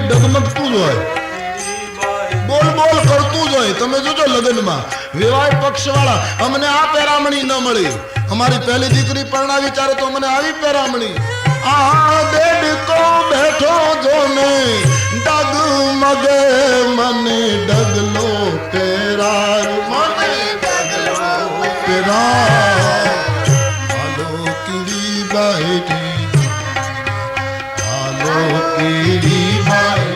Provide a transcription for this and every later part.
ડગમગતું જ હોય, બોલ બોલ કરતું જ હોય. તમે જોજો લગ્નમાં વિવાહ પક્ષ વાળા, અમને આ પેરામણી ન મળી, અમારી પહેલી દીકરી પરણાવી ત્યારે તો મને આવી પેરામણી. આ દેડકો બેઠો જોને ડગમગે મને ડગલો પેરાય, મને ડગલો પેરાય. હાલો કીડી બાઈ, હાલો કીડી બાઈ,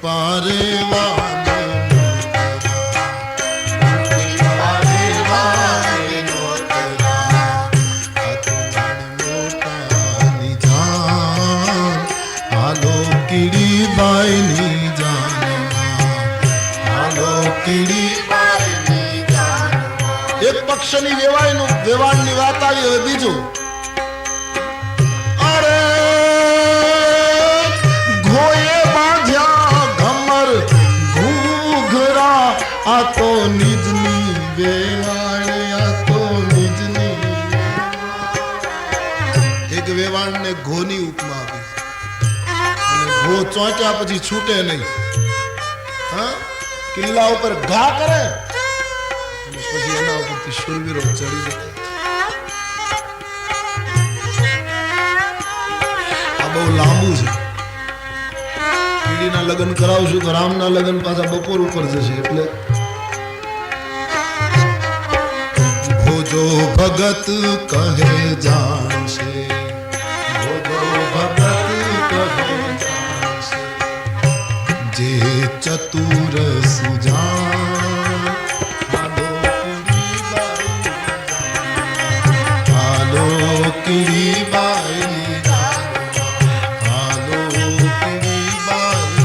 પારે હાલો કીડી બાઈ ની જાન, હાલો કીડી બાઈ ની જાન. એક પક્ષની વેવાણની વાત આવી. હવે બીજું, અરે ઘોએ આ તો નિજની વેવાણ, આ તો નિજની. એક વેવાણને ઘોની ઉપમા આપી, અને ઘો ચોંટ્યા પછી છૂટે નહીં. હા, કિલ્લા ઉપર ઘા કરે અને પછી એના ઉપરથી શૂરવીરો ચડી જાય. આ બહુ લાંબુ છે. કીડીના લગ્ન કરાવશું તો રામના લગ્ન પાછા બપોર ઉપર જશે. એટલે જો ભગત કહે જાણશે, જો ભગત કહે જાણશે, જે ચતુર સુજાન. હાલો કીડી બાઈ, હાલો કીડી બાઈ,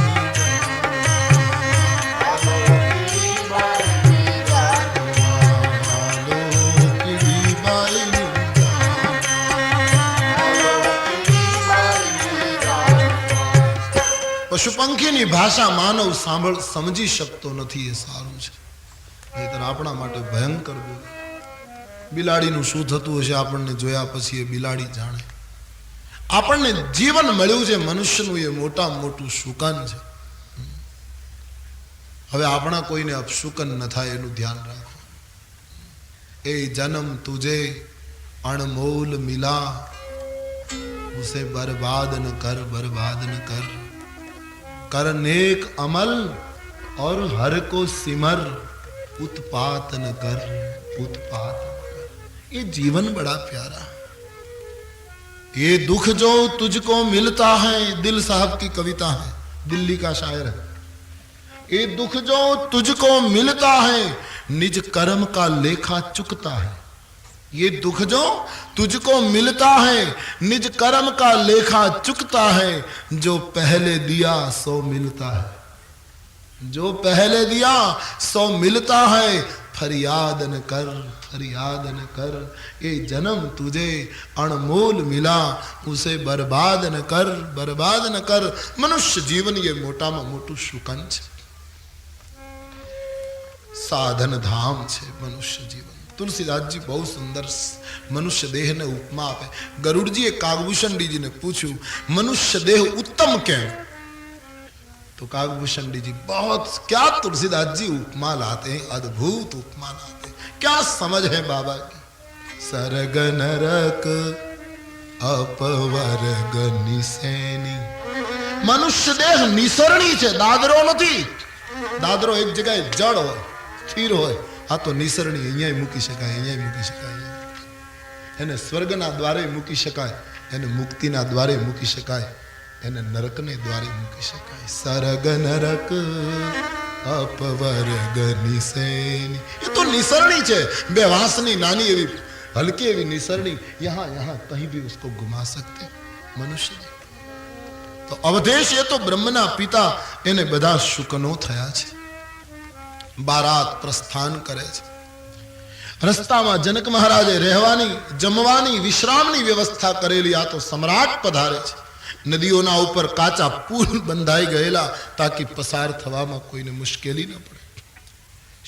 પશુ પંખીની ભાષા માનવ સમજી શકતો નથી. એ સારું છે, નહીંતર આપણા માટે ભયંકર બોલે. બિલાડીનું શું થતું હશે આપણને જોયા પછી એ બિલાડી જાણે. આપણને જીવન મળ્યું છે મનુષ્યનું, એ મોટામાં મોટું શુકન છે. હવે આપણા કોઈને અપશુકન ન થાય એનું ધ્યાન રાખો. એ જન્મ તુજે અણમોલ મિલા, ઉસે બर्बाद न कर, बर्बाद न कर, कर नेक अमल और हर को सिमर, उत्पात न कर, उत्पात न कर. ये जीवन बड़ा प्यारा. ये दुख जो तुझको मिलता है, दिल साहब की कविता है, दिल्ली का शायर है. ये दुख जो तुझको मिलता है, निज कर्म का लेखा चुकता है. ये दुख जो तुझको मिलता है, निज कर्म का लेखा चुकता है. जो पहले दिया सो मिलता है, जो पहले दिया सो मिलता है. फरियाद न कर, फरियाद न कर. ये जन्म तुझे अनमोल मिला, उसे बर्बाद न कर, बर्बाद न कर. मनुष्य जीवन ये मोटाમાં મોટું શુકન છે, साधन धाम છે મનુષ્ય જીવન. तुलसीदास जी बहुत सुंदर मनुष्य देह ने उपमा आपे. गरुड़ जी कागभूषण जी ने पूछू मनुष्य देह उत्तम क्यों? तो कागभूषण जी बहुत क्या तुलसीदास जी उपमा लाते हैं, अद्भुत उपमा लाते हैं. क्या समझ है बाबा की. सरग नरक अपवर्ग निसेनी. मनुष्य देह निसरणी છે, દાદરો નથી. દાદરો એક જગ્યાએ જડ હોય, સ્થિર હોય. આ તો નિસરણી, અહીંયા મૂકી શકાય, અહીંયા મૂકી શકાય. એને સ્વર્ગના દ્વારે મૂકી શકાય, એને મુક્તિના દ્વારે મૂકી શકાય, એને નરકને દ્વારે મૂકી શકાય. સરગ નરક अपवर्ग निसेनी. ये तो निसरणी છે, બે વાંસની નાની એવી હલકી એવી નિસરણી. यहाँ यहाँ कहीं भी उसको घुमा सकते. મનુષ્ય તો અવધેશ એ તો બ્રહ્મના પિતા, એને બધા શુકનો થયા છે. બારાત પ્રસ્થાન કરે છે. રસ્તામાં જનક મહારાજે રહેવાની, જમવાની, વિશ્રામની વ્યવસ્થા કરેલી. આ તો સમ્રાટ પધારે છે. નદીઓના ઉપર કાચા પુલ બંધાઈ ગયેલા, તાકી પસાર થવામાં કોઈને મુશ્કેલી ન પડે.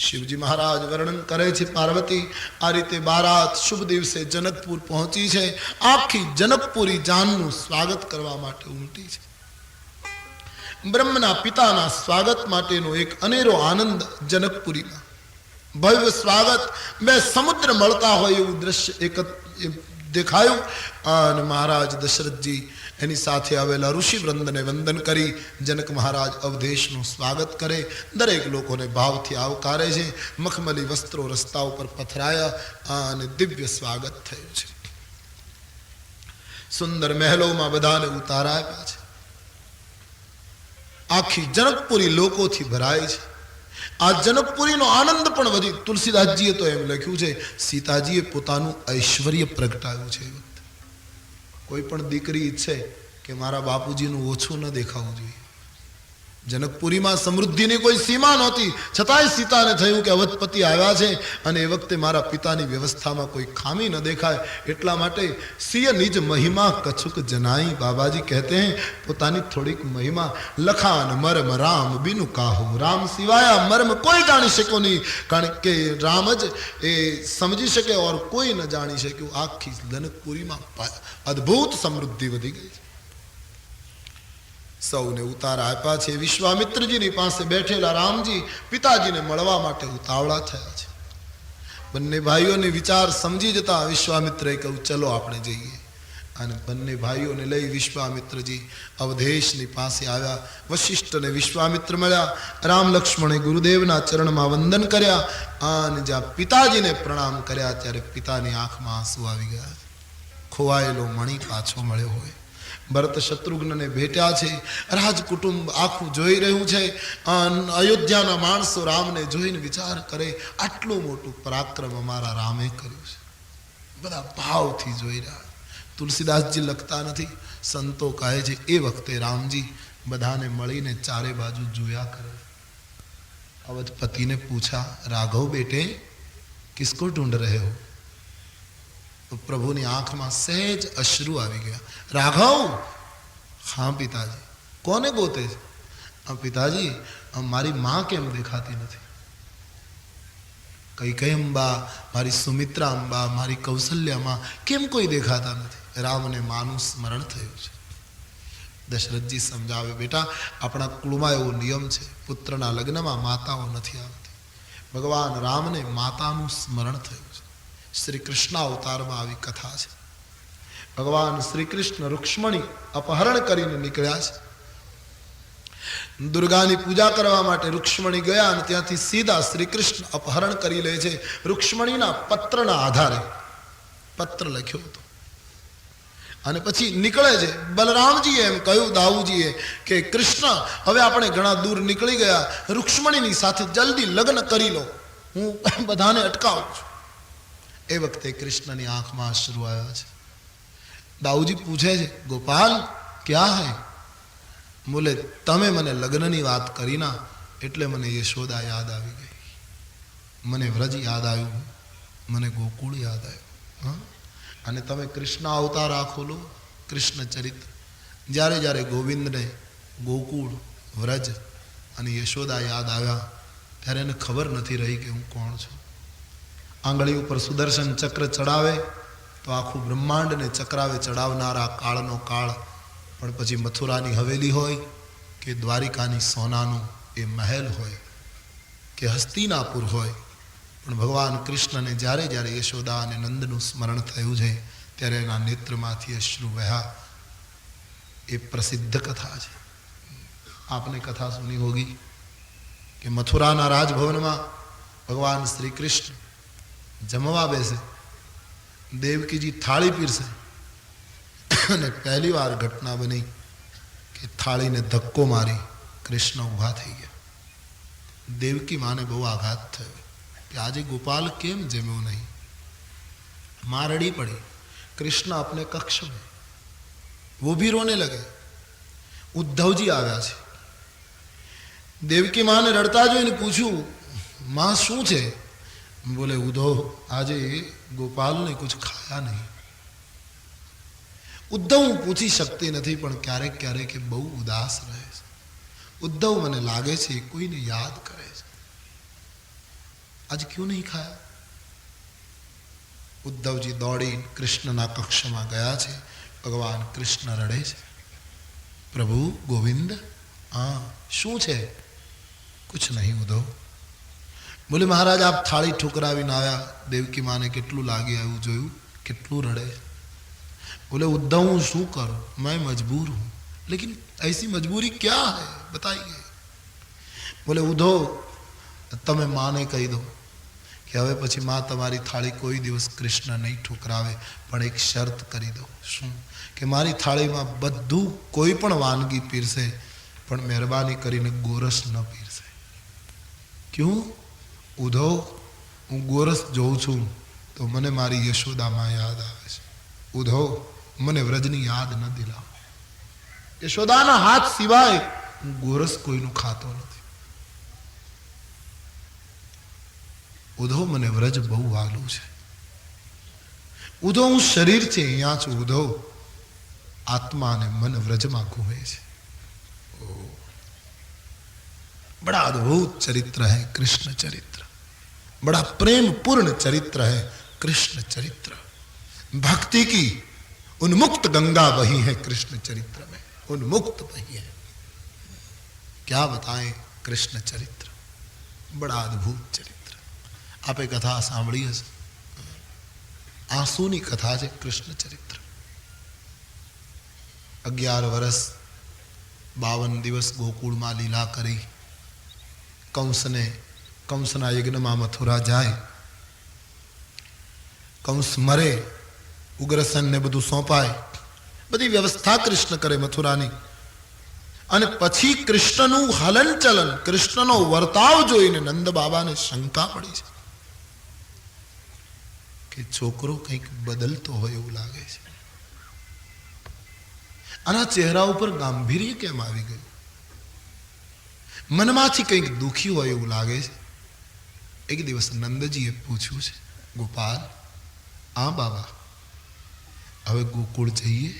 શિવજી મહારાજ વર્ણન કરે છે, પાર્વતી આ રીતે બારાત શુભ દિવસે જનકપુર પહોંચી છે. આખી જનકપુરી જાનનું સ્વાગત કરવા માટે ઉમટી છે. બ્રહ્મના પિતાના સ્વાગત માટેનો એક અનેરો આનંદ જનકપુરીમાં. ભવ્ય સ્વાગત, બે સમુદ્ર મળતા હોય એવું દ્રશ્ય એક દેખાયું. અને મહારાજ દશરથજી એની સાથે આવેલા ઋષિ વૃંદને વંદન કરી જનક મહારાજ અવધેશનું સ્વાગત કરે. દરેક લોકોને ભાવથી આવકારે છે. મખમલી વસ્ત્રો રસ્તા ઉપર પથરાયા અને દિવ્ય સ્વાગત થયું છે. સુંદર મહેલોમાં બધાને ઉતારા આપ્યા છે. આખી જનકપુરી લોકોથી ભરાય છે. આ જનકપુરીનો આનંદ પણ વધી. તુલસીદાસજીએ તો એમ લખ્યું છે, સીતાજીએ પોતાનું ઐશ્વર્ય પ્રગટાવ્યું છે. કોઈ પણ દીકરી ઈચ્છે કે મારા બાપુજીનું ઓછું ન દેખાવું જોઈએ. જનકપુરીમાં સમૃદ્ધિની કોઈ સીમા નહોતી, છતાંય સીતાને થયું કે અવધપતિ આવ્યા છે અને એ વખતે મારા પિતાની વ્યવસ્થામાં કોઈ ખામી ન દેખાય, એટલા માટે સિય નિજ મહિમા કછુક જનાઈ. બાબાજી કહેતે હૈ, પોતાની થોડીક મહિમા. લખાન મર્મ રામ બિનુ કાહુ, રામ સિવાય મર્મ કોઈ જાણી શક્યો નહીં, કારણ કે રામ જ એ સમજી શકે ઓર કોઈ ન જાણી શક્યું. આખી જનકપુરીમાં અદ્ભુત સમૃદ્ધિ વધી ગઈ છે. સૌને ઉતારા આપ્યા છે. વિશ્વામિત્રજીની પાસે બેઠેલા રામજી પિતાજીને મળવા માટે ઉતાવળા થયા છે. બંને ભાઈઓને વિચાર સમજી જતા વિશ્વામિત્રએ કહ્યું, ચલો આપણે જઈએ. અને બંને ભાઈઓને લઈ વિશ્વામિત્રજી અવધેશની પાસે આવ્યા. વશિષ્ઠને વિશ્વામિત્ર મળ્યા. રામ લક્ષ્મણે ગુરુદેવના ચરણમાં વંદન કર્યા અને જ્યાં પિતાજીને પ્રણામ કર્યા ત્યારે પિતાની આંખમાં આંસુ આવી ગયા. ખોવાયેલો મણી પાછો મળ્યો હોય. ભરત શત્રુઘ્નને ભેટ્યા છે. રાજકુટુંબ આખું જોઈ રહ્યું છે. અયોધ્યાના માણસો રામને જોઈને વિચાર કરે, આટલું મોટું પરાક્રમ અમારા રામે કર્યું છે. બધા ભાવથી જોઈ રહ્યા. તુલસીદાસજી લખતા નથી, સંતો કહે છે એ વખતે રામજી બધાને મળીને ચારે બાજુ જોયા કરે. अवधपति ने पूछा, राघव बेटे किसको ढूंढ रहे हो? तो प्रभु ने आंख में सहज अश्रु આવી ગયા. राघव? हाँ पिताजी. कोने गोते? पिताजी मारी माँ केम देखाती નથી? કઈ અંબા, મારી સુમિત્રા અંબા, મારી કૌશલ્યામાં કેમ કોઈ દેખાતા નથી? રામને માનું સ્મરણ થયું છે. દશરથજી સમજાવે, બેટા આપણા કુળમાં એવો નિયમ છે, પુત્રના લગ્નમાં માતાઓ નથી આવતી. ભગવાન રામને માતાનું સ્મરણ થયું છે. શ્રી કૃષ્ણ અવતારમાં આવી કથા છે. ભગવાન શ્રી કૃષ્ણ રૂક્ષ્મણી અપહરણ કરીને નીકળ્યા છે. દુર્ગાની પૂજા કરવા માટે રૂક્ષ્મણી ગયા અને ત્યાંથી સીધા શ્રી કૃષ્ણ અપહરણ કરી લે છે. રૂક્ષ્મણીના પત્રના આધારે પત્ર લખ્યો હતો અને પછી નીકળે છે. બલરામજીએ એમ કહ્યું દાઉજીએ કે કૃષ્ણ હવે આપણે ઘણા દૂર નીકળી ગયા, રૂક્ષ્મણીની સાથે જલ્દી લગ્ન કરી લો, હું બધાને અટકાવું છું. એ વખતે કૃષ્ણની આંખમાં અશ્રુ આવ્યા છે. દાઉજી પૂછે છે, ગોપાલ ક્યાં હૈ? બોલે, તમે મને લગ્નની વાત કરી ના એટલે મને યશોદા યાદ આવી ગઈ, મને વ્રજ યાદ આવ્યું, મને ગોકુળ યાદ આવ્યું. અને તમે કૃષ્ણ અવતાર આખો લો, કૃષ્ણ ચરિત્ર. જ્યારે જ્યારે ગોવિંદને ગોકુળ, વ્રજ અને યશોદા યાદ આવ્યા ત્યારે એને ખબર નથી રહી કે હું કોણ છું. આંગળી ઉપર સુદર્શન ચક્ર ચડાવે તો આખું બ્રહ્માંડને ચક્રાવે ચડાવનારા કાળનો કાળ, પણ પછી મથુરાની હવેલી હોય કે દ્વારિકાની સોનાનું એ મહેલ હોય કે હસ્તિનાપુર હોય, પણ ભગવાન કૃષ્ણને જ્યારે જ્યારે યશોદા અને નંદનું સ્મરણ થયું છે ત્યારે એના નેત્રમાંથી અશ્રુ વહ્યા. એ પ્રસિદ્ધ કથા છે. આપને કથા સુની હોગી કે મથુરાના રાજભવનમાં ભગવાન શ્રી કૃષ્ણ જમવા બેસે, દેવકીજી થાળી પીરસે અને પહેલી વાર ઘટના બની કે થાળીને ધક્કો મારી કૃષ્ણ ઊભા થઈ ગયા. દેવકી માને બહુ આઘાત થયો कि आज गोपाल केम जम्यो नहीं. मां रड़ी पड़ी. कृष्ण अपने कक्ष में वो भी रोने लगे। उद्धवजी આવ્યા છે। દેવકી માને રડતા જોઈને પૂછ્યું, માં શું છે? બોલે, ઉद्धव આજે ગોપાલને कुछ ખાયા નહીં। ઉद्धવ હું પૂછી શકતી નથી, પણ ક્યારેક ક્યારેક એ બહુ ઉદાસ રહે છે। ઉद्धવ મને લાગે છે કોઈને યાદ કરે છે। आज क्यों नहीं खाया? ઉદ્ધવજી દોડી કૃષ્ણના કક્ષમાં ગયા છે। ભગવાન કૃષ્ણ રડે છે। પ્રભુ ગોવિંદ, हाँ શું છે? कुछ नहीं उद्धव। बोले, महाराज आप थाળી ठुकराવીને આવ્યા, દેવકી માને કેટલું લાગી આવ્યું જોયું, કેટલું રડે। बोले, उद्धव હું શું કરું, मैं मजबूर हूँ। लेकिन ऐसी मजबूरी क्या है, बताइए। बोले, उद्धव તમે માને કહી દો કે હવે પછી માં તમારી થાળી કોઈ દિવસ કૃષ્ણ નહીં ઠુકરાવે, પણ એક શરત કરી દો। શું? કે મારી થાળીમાં બધું કોઈ પણ વાનગી પીરસે, પણ મહેરબાની કરીને ગોરસ ન પીરસે। क्यों? ઉद्धવ હું ગોરસ જોઉં છું તો મને મારી યશોદામાં યાદ આવે છે। ઉद्धવ મને વ્રજની યાદ ન દિલાવો। યશોદાના હાથ સિવાય હું ગોરસ કોઈનું ખાતો નથી। ઉद्धવ મને વ્રજ બહુ વાલું છે। ઉद्धવ હું શરીરથી અહીંયા છું। ઉद्धવ આત્મા અને મન વ્રજમાં ઘૂમે છે। बड़ा अद्भुत चरित्र है कृष्ण चरित्र, बड़ा प्रेम पूर्ण चरित्र है कृष्ण चरित्र। भक्ति की उन्मुक्त गंगा वही है कृष्ण चरित्र में, उन्मुक्त वही है। क्या बताएं कृष्ण चरित्र, बड़ा अद्भुत चरित्र। आप एक कथा सांभળી હશે, आंसूनी कथा है कृष्ण चरित्र। 11 वर्ष 52 दिवस गोकुल में लीला करी। कंसना यज्ञ में मथुरा जाए, कंस मरे, उग्रसेन ने बधु सौंपाय, बधी व्यवस्था कृष्ण करे मथुरानी। अने पछी कृष्णनु हलन चलन, कृष्णनो वर्ताव जोईने नंद बाबा ने शंका पड़ी छे कि छोकरो कंईक बदलतो होय एवुं लागे छे। आना चेहरा पर गांभीर्य केम आवी गयुं? मनमांथी कंईक दुखी होय एवुं लागे छे। एक दिवस नंदजीए पूछ्युं छे, गोपाल हाँ बाबा हवे गोकुळ जईए?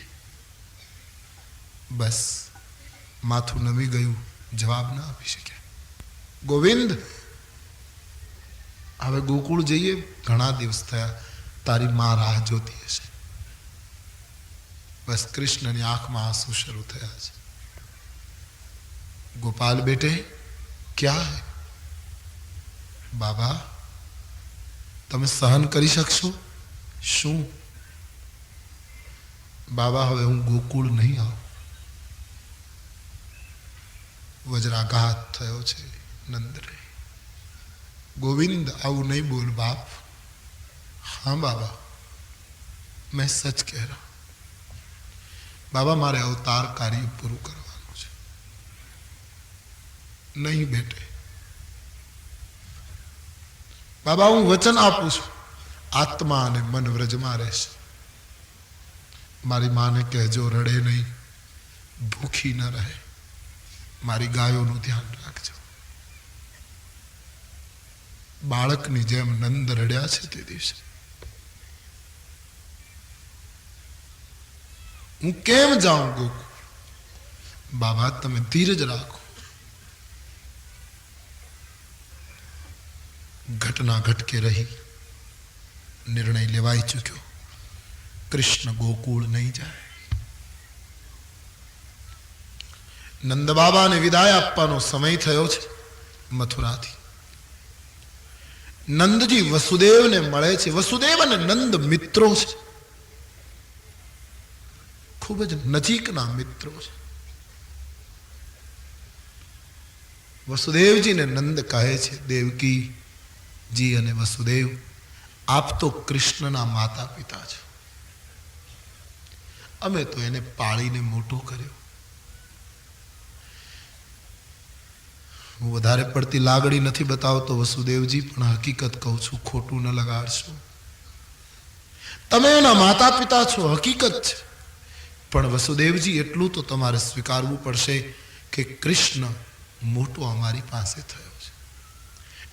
बस माथुं नमी गयुं, जवाब न आपी शक्या। गोविंद हवे गोकुळ जईए, घणा दिवस थया, तारी मां राह जोती हशे। बस कृष्णनी आंखमां आंसू शरू थया छे। गोपाल बेटे क्या है? बाबा तमे सहन करी शकशो? शू? बाबा हवे हूँ गोकुळ नहीं आऊं। वज्राघात थयो छे नंदरे। गोविंद आऊ नहीं बोल बाप। हाँ बाबा मैं सच कह रहा हूं। बाबा मारे अवतार कार्य पूરું करवानुं छे। नहीं बेटे, बाबा हूँ वचन आपू छुं, आत्मा ने मन व्रजमां रहेशे। मारी मां ने कहेजो रड़े नहीं, भूखी न रहे, मारी गायोनुं ध्यान राखजो। बाळकनी जेम नंद रड्या छे ते दिवसे। हूँ केम जाऊं गोकुळ? बाबा तमे धीरज राखो। घटना घट के रही, निर्णय लेवाई चुक्यो, कृष्ण गोकुळ नहीं जाए। नंद बाबा ने विदाय आपवानो समय थयो छे मथुराथी। नंदजी वसुदेव ने मळे छे। वसुदेव अने नंद मित्रों छे, खूब ज नजीकना मित्रों छे। वसुदेव जी ने नंद कहे छे, देवकी जी अने वसुदेव आप तो कृष्णना माता पिता छो, अमे तो एने पाळीने मोटो कर्यो। हूँ वधारे पड़ती लागणी नथी बतावतो वसुदेवजी, पण हकीकत कहूं छुं, खोटुं न लगाड़शो। तमे एना माता पिता छो, हकीकत छे, પણ વસુદેવજી એટલું તો તમારે સ્વીકારવું પડશે કે કૃષ્ણ મોટો અમારી પાસે થયો છે,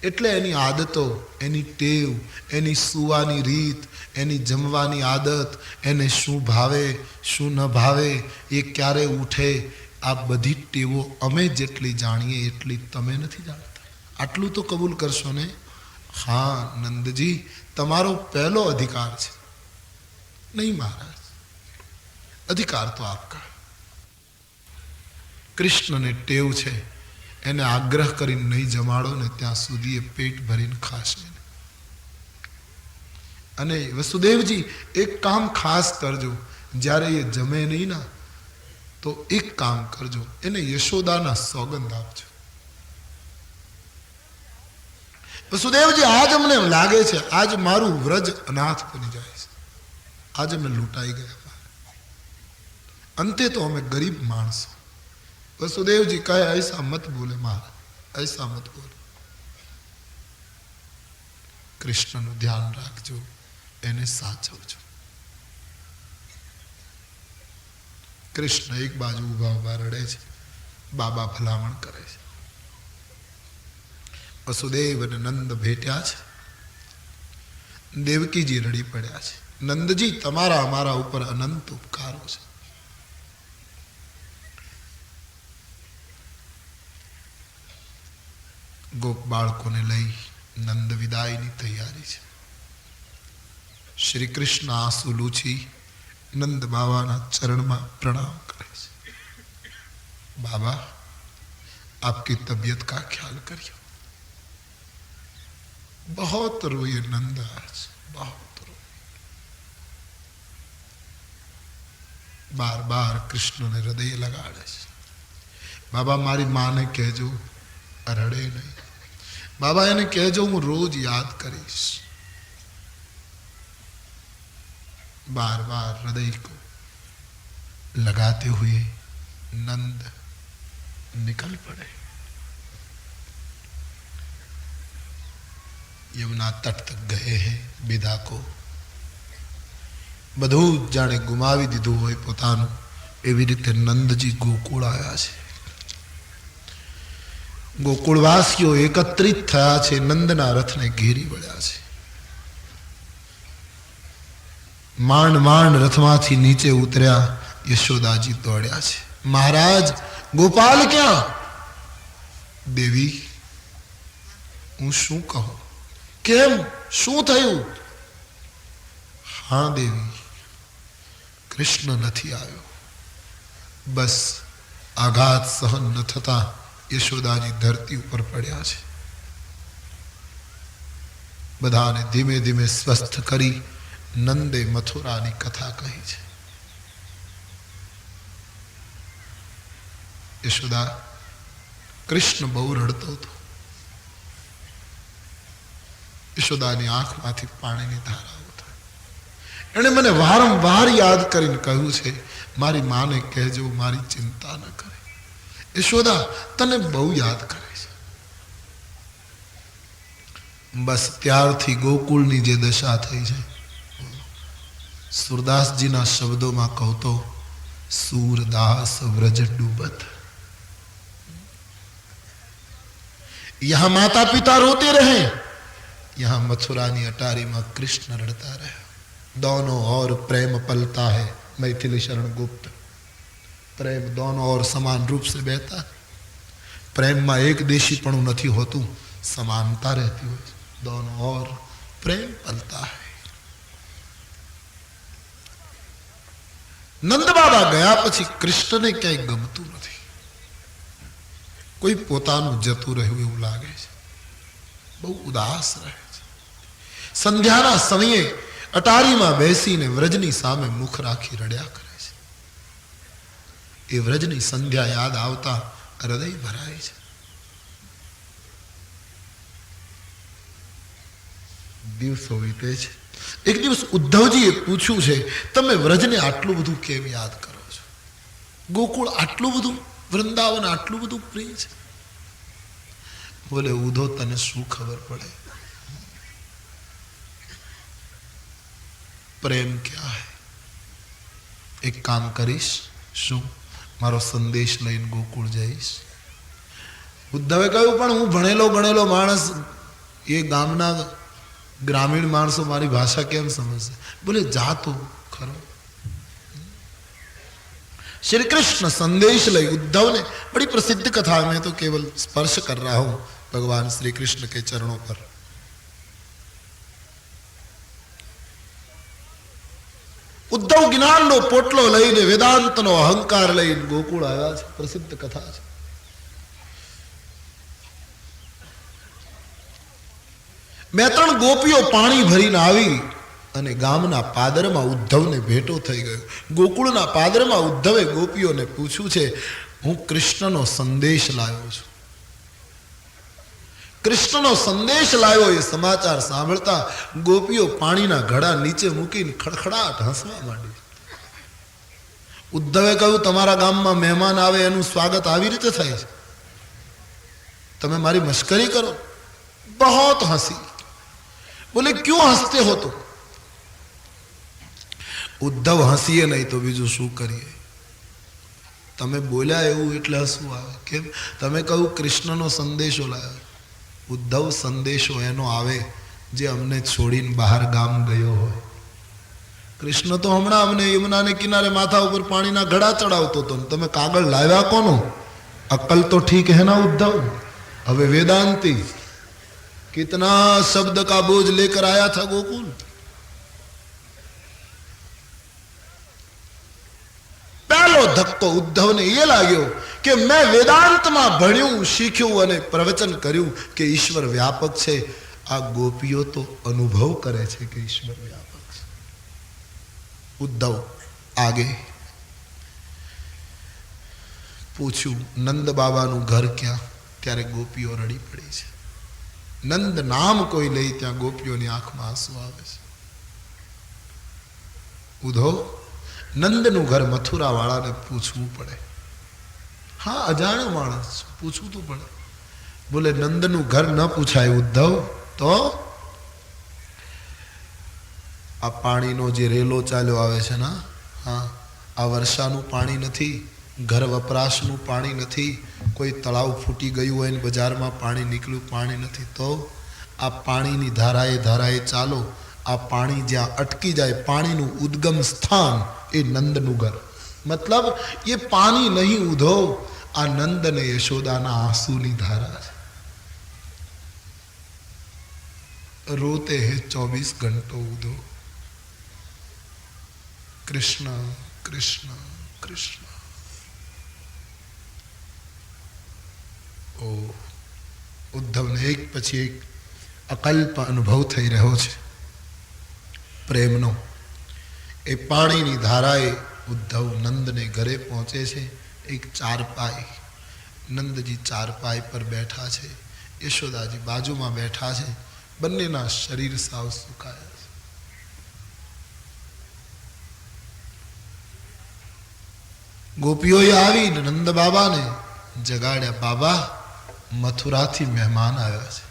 એટલે એની આદતો, એની ટેવ, એની સૂવાની રીત, એની જમવાની આદત, એને શું ભાવે શું ન ભાવે, એ ક્યારે ઉઠે, આ બધી ટેવો અમે જેટલી જાણીએ એટલી તમે નથી જાણતા. આટલું તો કબૂલ કરશો ને? હા નંદજી, તમારો પહેલો અધિકાર છે. નહીં મહારાજ, અધિકાર તો આપકા. કૃષ્ણને ટેવ છે, એને આગ્રહ કરીને નહીં જમાડો ને ત્યાં સુધી એ પેટ ભરીને ખાશે. અને વસુદેવજી એક કામ ખાસ કરજો, જ્યારે એ જમે નહીં ના તો એક કામ કરજો, એને યશોદાના સોગંદ આપજો. વસુદેવજી, આજ અમને લાગે છે આજ મારું વ્રજ અનાથ બની જાય છે, આજ અમે લૂંટાઈ ગયા, અંતે તો અમે ગરીબ માણસો. वसुदेव जी कहे ऐसा मत बोले महाराज, ऐसा मत बोले. કૃષ્ણનું ધ્યાન રાખજો, એને સાચવજો. કૃષ્ણ એક બાજુ ઉભા ઉભા રડે છે, બાબા ભલામણ કરે છે. વસુદેવ અને નંદ ભેટ્યા છે, દેવકીજી રડી પડ્યા છે. નંદજી, તમારા અમારા ઉપર અનંત ઉપકારો છે. ગોપ બાળકોને લઈ નંદ વિદાયની તૈયારી છે. શ્રી કૃષ્ણ આંસુ લૂછી નંદ બાબાના ચરણમાં પ્રણામ કરે છે. बाबा, आपकी तबीयत का ख्याल करिए. बहुत रोए नंद आज, बहुत रोए. बार बार कृष्ण ने हृदय लगाड़े છે. बाबा, મારી માને કહેજો રડે નહીં. बाबा, એને કહેજો હું રોજ યાદ કરીશ. बार बार हृदय को लगाते हुए नंद निकल पड़े. यमुना तट तक गए हैं. विदा को બધું જાણે ગુમાવી દીધું હોય પોતાનું, એવી રીતે નંદજી ગોકુળ આવ્યા છે. ગોકુળવાસીઓ એકત્રિત થયા છે, નંદના રથને ઘેરી વળ્યા છે. માંડ માંડ રથમાંથી નીચે ઉતર્યા યશોદાજી દોડ્યા છે. મહારાજ, ગોપાલ ક્યાં? દેવી, હું શું કહું? કેમ, શું થયું? હા દેવી, કૃષ્ણ નથી આવ્યો. બસ આઘાત સહન ન થતા યશોદાજી ધરતી ઉપર પડ્યા છે. બધાને ધીમે ધીમે સ્વસ્થ કરી નંદે મથુરાની કથા કહી છે. યશોદા, કૃષ્ણ બહુ રડતો હતો. યશોદાની આંખમાંથી પાણીની ધારાઓ થાય. એણે મને વારંવાર યાદ કરીને કહ્યું છે, મારી માને કહેજો મારી ચિંતા ન કરે. યશોદા તને બહુ યાદ કરે છે. બસ ત્યારથી ગોકુળની જે દશા થઈ છે, સુરદાસજીના શબ્દોમાં કહું તો सूरदास व्रज डूबत. यहां माता पिता रोते रहे, यहां मथुरानी अटारी में कृष्ण रड़ता रहे. दोनों ओर प्रेम पलता है. मैथिली शरण गुप्त. प्रेम दोनों ओर समान रूप से बहता है. प्रेम में एक देशीपणु नहीं होतु, समानता रहती हो. दोनों ओर प्रेम पलता है. नंद बाबा गया पछी कृष्ण ने क्या गमतु नहीं. कोई पोतानु जतु रह्यु एवुं लागे छे. बहु उदास रहे छे. संध्याना समये अटारी में बेसीने व्रजनी सामे मुख राखी रड्या करे छे. ए व्रजनी संध्या याद आवता हृदय भराय छे. दिवसों वीते छे. एक दिवस उद्धवजीए पूछ्યું છે, તમે વ્રજને આટલું બધું કેમ યાદ કરો છો? ગોકુળ આટલું બધું, વૃંદાવન આટલું બધું પ્રિય છે? બોલે, ઉद्धव તને શું ખબર પડે? प्रेम क्या है એક કામ કરીશ, શું? મારો સંદેશ લઈને ગોકુળ જઈશ. ઉદ્ધવે કહ્યું, પણ હું ભણેલો ગણેલો માણસ, એ ગામના ગ્રામીણ માણસો મારી ભાષા કેમ સમજશે? બોલે જા તો ખરો. श्री कृष्ण संदेश लई उद्धव ने, बड़ी प्रसिद्ध कथा है, मैं तो केवल स्पर्श कर रहा हूं भगवान श्री कृष्ण के चरणों पर. उद्धव ज्ञान नो पोटलो लईने वेदांत नो अहंकार लईने गोकुळ आव्या छे. प्रसिद्ध कथा छे. બે ત્રણ ગોપીઓ પાણી ભરીને આવી અને ગામના પાદરમાં ઉદ્ધવને ભેટો થઈ ગયો. ગોકુળના પાદરમાં ઉદ્ધવે ગોપીઓને પૂછ્યું છે, હું કૃષ્ણનો સંદેશ લાવ્યો છું. કૃષ્ણનો સંદેશ લાવ્યો એ સમાચાર સાંભળતા ગોપીઓ પાણીના ઘડા નીચે મૂકીને ખડખડાટ હસવા માંડી. ઉદ્ધવે કહ્યું, તમારા ગામમાં મહેમાન આવે એનું સ્વાગત આવી રીતે થાય છે? તમે મારી મશ્કરી કરો? બહોત હસી. बोले क्यों हंसते हो? तो उद्धव हसीए नहीं तो बीजू शू करिए? तमे बोल्या एवं एटले हसવું આવે. કેમ? તમે કહ્યું કૃષ્ણનો સંદેશો લાવ્યો. ઉદ્ધવ સંદેશો એનો આવે જે અમને છોડીને બહાર ગામ ગયો હોય. કૃષ્ણ તો હમણાં અમને યમુનાને કિનારે માથા ઉપર પાણીના ઘડા ચડાવતો હતો, તમે કાગળ લાવ્યા કોનો? અક્કલ તો ठीक है ना उद्धव? હવે वेदांती कितना शब्द का बोझ लेकर आया था गोकुल. पहलो धक्को उद्धव ने ये लाग्यो कि मैं वेदांत में भण्યું શીખ્યું અને પ્રવચન કર્યું કે ઈશ્વર વ્યાપક છે. આ ગોપીઓ તો અનુભવ કરે છે કે ઈશ્વર વ્યાપક છે. ઉદ્ધવ આગે પૂછ્યું, નંદ બાબાનું ઘર ક્યાં? ત્યારે ગોપીઓ રડી પડી છે. नंद नाम कोई ले त्या गोपियों की आंख में आंसू आवे छे. उद्धव नंद नु घर मथुरा वाला ने पूछવું પડે. हाँ, अजाण्यो माणस पूछવું तो पड़े. बोले नंद नु घर न पूछाय उद्धव तो आ पानी नो जे रेलो चाल्यो आवे छे ना, हाँ, आ वर्षानु पाणी नथी, घर वपराशनु पाणी नथी, कोई तलाव फूटी गયું હોય ને બજારમાં પાણી નીકળ્યું પાણી નથી, તો આ પાણીની ધારાએ ધારાએ ચાલો. આ પાણી જ્યાં અટકી જાય, પાણીનું ઉદ્ગમ સ્થાન એ નંદનું ઘર. मतलब ये पानी नहीं उद्धव, आ नंद ने यशोदाना आंसूनी धारा है. रोते हैं 24 घंटों उद्धव, कृष्ण कृष्ण कृष्ण. ओ उद्धव ने एक पछी एक अकल्प अनुभव थई रह्यो छे प्रेमनो. ए पाणीनी धाराए उद्धव नंद ने घरे पहुंचे छे. एक चारपाई, नंदजी चारपाई पर बैठा छे, यशोदाजी बाजू में बैठा छे. बन्नेना शरीर साव सुकाया छे. गोपीओए आवी नंद बाबा ने जगाड्या. बाबा, मथुरा थी मेहमान आया है.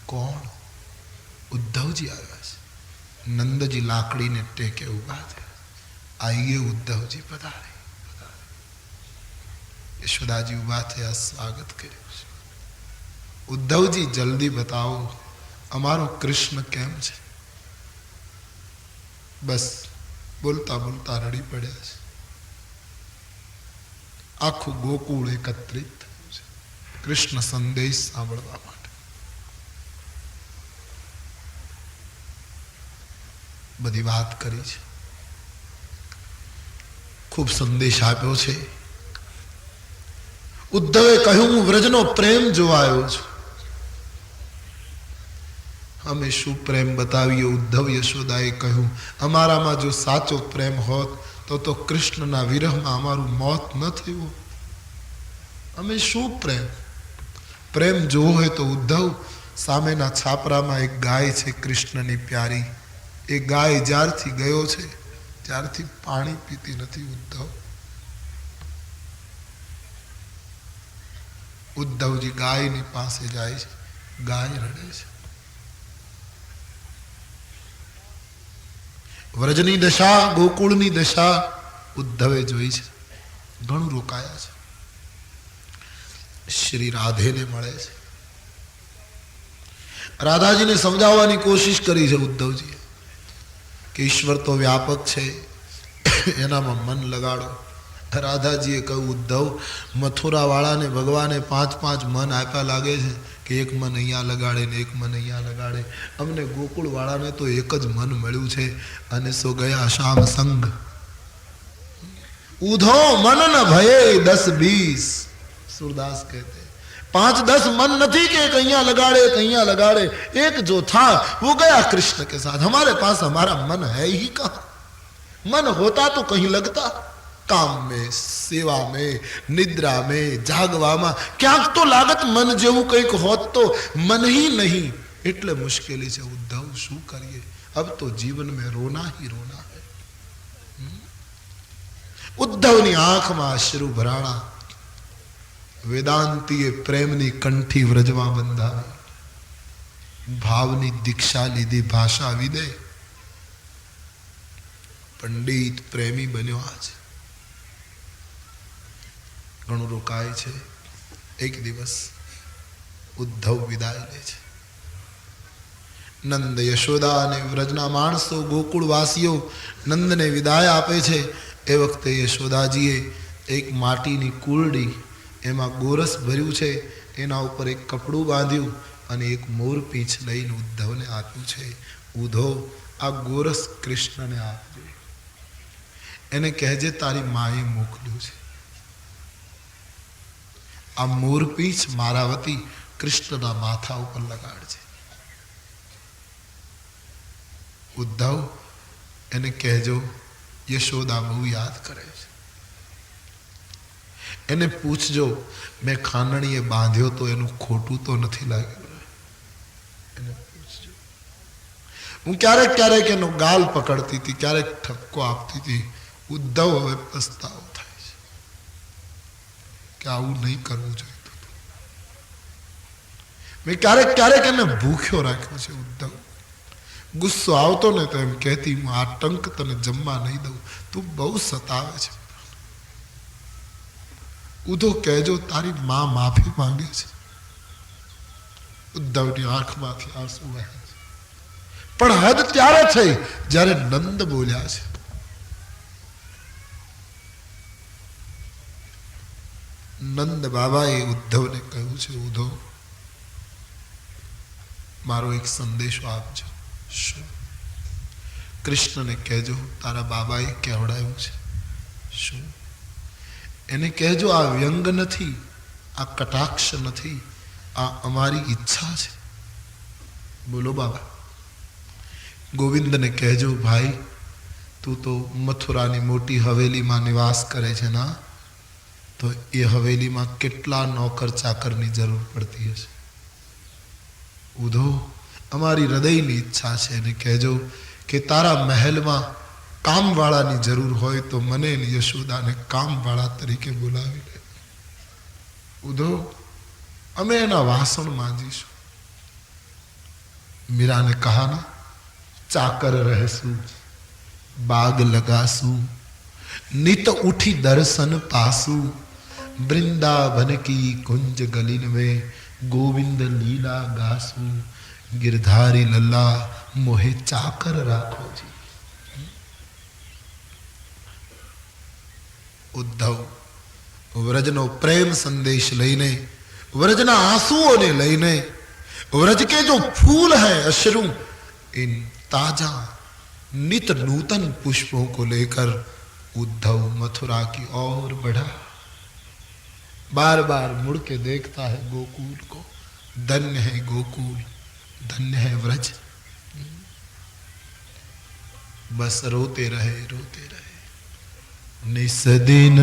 कौन? उद्धव जी आया है. नंद जी लाकड़ी ने टेके उभा थे. आइए उद्धव जी पधारे. यशोदा जी उभा थे, स्वागत कर्યું. उद्धव जी जल्दी बताओ अमारो कृष्ण केम छे? बस बोलता बोलता रड़ी पड़े. आखू गोकुळ एकत्रित कृष्ण संदेश सांभळवा माटे. बधी बात करी छे, खूब संदेश आप्यो छे. उद्धवे कह्युं, हूँ व्रजनो प्रेम जोवा आव्यो छुं. अमे शुं प्रेम बतावीए? उद्धव यशोदाए कह्युं, अमारामां जो साचो प्रेम होत तो कृष्णना विरहमां अमारुं मौत न थयुं. अमे शुं प्रेम? प्रेम जोवो होय तो उद्धव सामेना छापरामां एक गाय छे कृष्णनी प्यारी. ए गाय ज्यारथी गयो छे त्यारथी पाणी पीती नथी. उद्धवजी गायनी पासे जाय छे. गाय रड़े छे. व्रजनी दशा, गोकुळनी दशा ઉદ્ધવે જોઈ છે, ઘણું રોકાયા છે. શ્રી રાધેને મળે છે. રાધાજીને સમજાવવાની કોશિશ કરી છે ઉદ્ધવજીએ કે ઈશ્વર તો વ્યાપક છે, એનામાં મન લગાડો. રાધાજીએ કહ્યું, ઉદ્ધવ, મથુરાવાળાને ભગવાને 5-5 મન આપ્યા લાગે છે કે એક મન અહીંયા લગાડે ને એક મન અહીંયા લગાડે. અમને ગોકુળવાળાને તો એક જ મન મળ્યું છે અને સો ગયા શામ સંગ. ઉધો મન ન ભયે 10-20. सूरदास कहते 5-10 मन नहीं कि एक અહીંયા लगाड़े एक અહીંયા लगाड़े, एक जो था वो गया कृष्ण के साथ. हमारे पास हमारा मन है ही कहाँ. मन होता तो कहीं लगता. काम में, सेवा में, निद्रा में, जागવામાં ક્યાંક તો લાગત. મન જેવું કંઈક હોત તો મન ही नहीं. એટલે મુશ્કેલી છે ઉદ્ધવ, શું કરીએ? अब तो जीवन में रोना ही रोना है. ઉદ્ધવની આંખમાં અશ્રુ ભરાણા. વેદાંતીએ પ્રેમની કંઠી વ્રજમાં બંધાવી, ભાવની દીક્ષા લીધી, ભાષા વિદે, પંડિત પ્રેમી બન્યો. આજ ઘણું રોકાય છે. એક દિવસ ઉદ્ધવ વિદાય લે છે. નંદ, યશોદા અને વ્રજના માણસો, ગોકુળવાસીઓ નંદને વિદાય આપે છે. એ વખતે યશોદાજીએ એક માટીની કુરડી, એમાં ગોરસ ભર્યું છે, એના ઉપર એક કપડું બાંધ્યું અને એક મોરપીંછ લઈને ઉદ્ધવને આપ્યું છે. ઉધો, આ ગોરસ કૃષ્ણને આપજે. એને કહેજે તારી માએ મોકલ્યું છે. આ મોરપીંછ મારા વતી કૃષ્ણના માથા ઉપર લગાડજે. ઉદ્ધવ, એને કહેજો યશોદા બહુ યાદ કરે છે. એને પૂછજો મેં ખાંડણીએ બાંધ્યો તો એનું ખોટું તો નથી લાગેલું. એને પૂછજો. હું ક્યારેક ક્યારેક એનો ગાલ પકડતી હતી, ક્યારેક ઠપકો આપતી હતી. ઉદ્ધવ હવે પસ્તાવો થાય છે કે આવું નહીં કરવું જોઈએ. મેં ક્યારેક ક્યારેક એને ભૂખ્યો રાખ્યો છે. ઉદ્ધવ, ગુસ્સો આવતો ને તો એમ કહેતી, હું આ ટંક તને જમવા નહીં દઉં, તું બહુ સતાવે છે. ઉધો, કહેજો તારી માં માફી માંગે છે. ઉદ્ધવની આંખમાંથી આંસુ વહે છે. પણ હદ ત્યારે થઈ જ્યારે નંદ બોલ્યા છે. નંદ બાબાએ ઉદ્ધવને કહ્યું છે, ઉધો, મારો એક સંદેશો આપજો. શું? કૃષ્ણને કહેજો તારા બાબાએ કહેવડાવ્યું છે. શું? એને કહેજો આ વ્યંગ નથી, આ કટાક્ષ નથી, આ અમારી ઈચ્છા છે. બોલો બાબા. ગોવિંદને કહેજો, ભાઈ તું તો મથુરાની મોટી હવેલીમાં નિવાસ કરે છે ના, તો એ હવેલીમાં કેટલા નોકર ચાકરની જરૂર પડતી હશે. ઉધો, અમારી હૃદયની ઈચ્છા છે. એને કહેજો કે તારા મહેલમાં કામવાળાની જરૂર હોય તો મને યશોદાને કામવાળા તરીકે બોલાવી લે. ઉધો, અમે એના વાસણ માંજીશું. મીરાને કહા ના, ચાકર રહેશું, બાગ લગાશું, નિત ઉઠી દર્શન પાસું, वृंदावन की कुंज गलिन में गोविंद लीला गासू, गिरधारी लल्ला मोहे चाकर राखो जी. उद्धव व्रजनो प्रेम संदेश लईने, व्रजना आंसुओं ने लईने, व्रज के जो फूल हैं अश्रु, इन ताजा नित नूतन पुष्पों को लेकर उद्धव मथुरा की ओर बढ़ा. बार बार मुड़ के देखता है गोकुल को. धन्य है गोकुल, धन्य है व्रज. बस रोते रहे निस दिन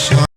શા